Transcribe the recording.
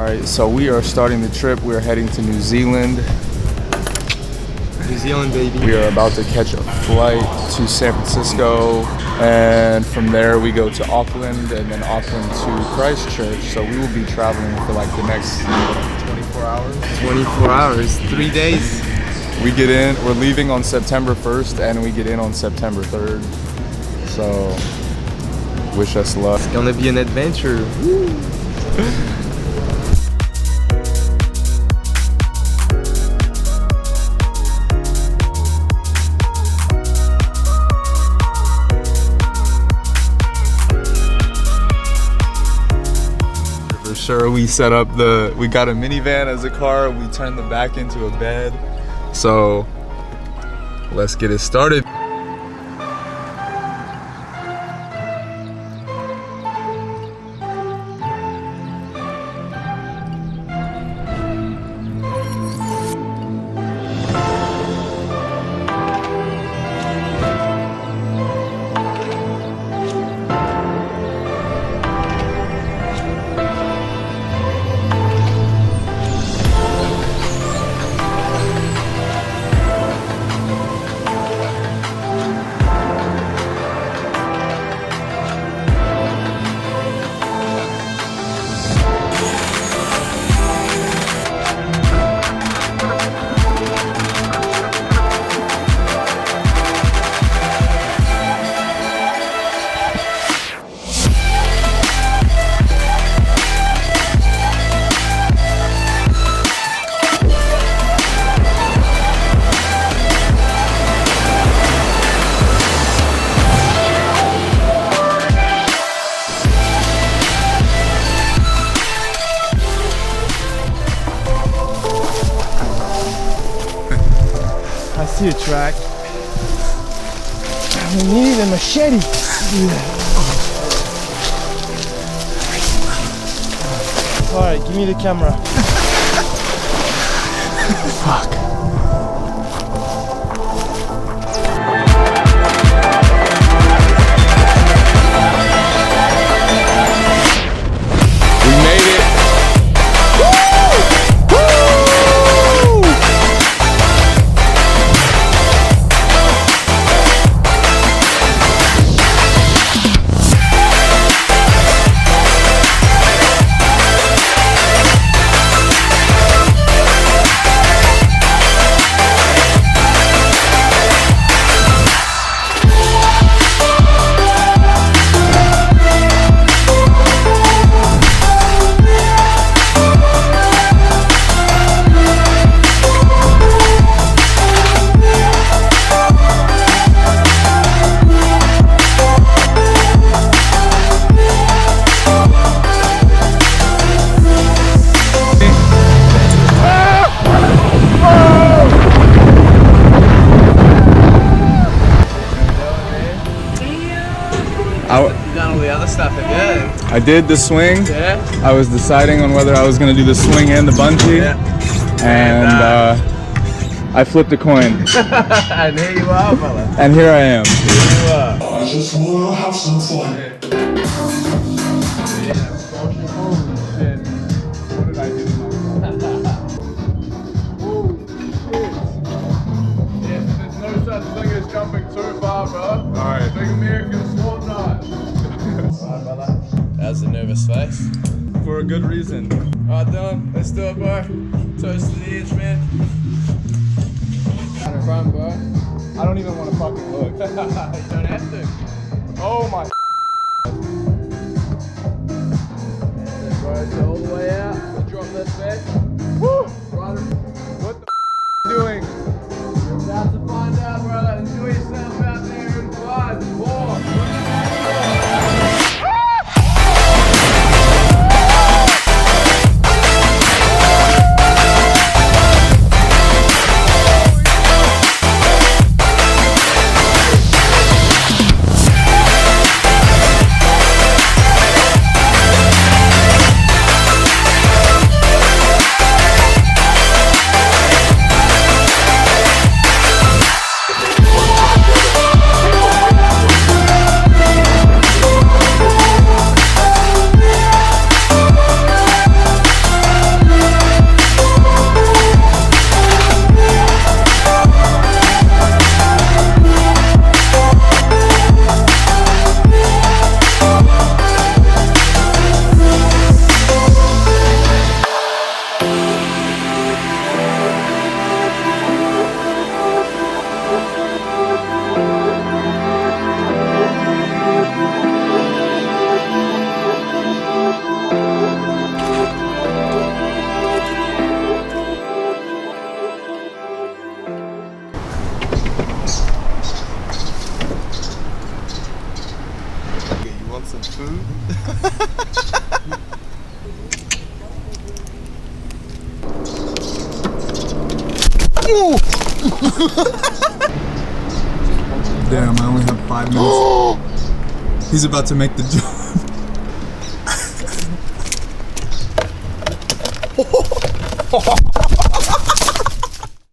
Alright, so we are starting the trip. We are heading to New Zealand. New Zealand, baby. We are about to catch a flight to San Francisco, and from there we go to Auckland, and then Auckland to Christchurch. So we will be traveling for like the next 24 hours. 24 hours, 3 days. We get in, we're leaving on September 1st, and we get in on September 3rd. So, wish us luck. It's gonna be an adventure. Woo. For sure, we set up we got a minivan as a car. We turned the back into a bed. So, let's get it started. I see a track. We need a machete. Alright, give me the camera. Fuck. You've done all the other stuff again. I did the swing. Yeah. I was deciding on whether I was going to do the swing and the bungee. Yeah. And I flipped a coin. And here you are, fella. And here I am. Here you are. I just wanna have some fun. What did I do to myself? There's no such thing as jumping too far, bro. Alright. Big American swan knot. Alright, brother. How's the nervous face? For a good reason. Alright, Dylan. Let's do it, bro. Toast to the edge, man. Out of front, bro. I don't even want to fucking look. You don't have to. Oh my. That's it, bro. So all the way out. We'll drop this back. Woo! Right. What the doing? You're about to find out, brother. Enjoy yourself out there in 5, 4, 3, 2, 1. Damn, I only have 5 minutes. He's about to make the jump.